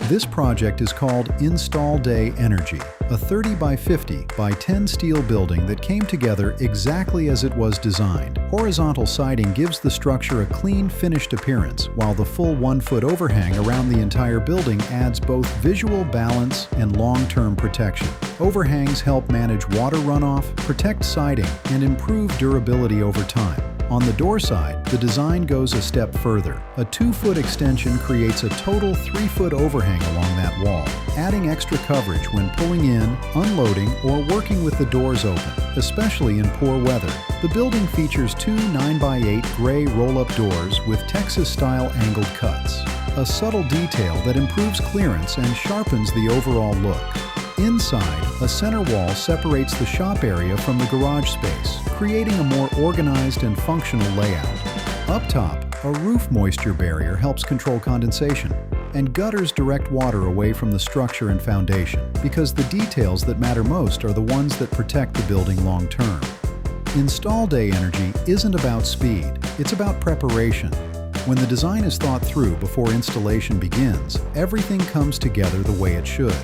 This project is called Install Day Energy, a 30 by 50 by 10 steel building that came together exactly as it was designed. Horizontal siding gives the structure a clean, finished appearance, while the full 1-foot overhang around the entire building adds both visual balance and long-term protection. Overhangs help manage water runoff, protect siding, and improve durability over time. On the door side, the design goes a step further. A 2-foot extension creates a total 3-foot overhang along that wall, adding extra coverage when pulling in, unloading, or working with the doors open, especially in poor weather. The building features 2 9x8 gray roll-up doors with Texas-style angled cuts, a subtle detail that improves clearance and sharpens the overall look. Inside, a center wall separates the shop area from the garage space, creating a more organized and functional layout. Up top, a roof moisture barrier helps control condensation, and gutters direct water away from the structure and foundation, because the details that matter most are the ones that protect the building long-term. Install Day Energy isn't about speed, it's about preparation. When the design is thought through before installation begins, everything comes together the way it should.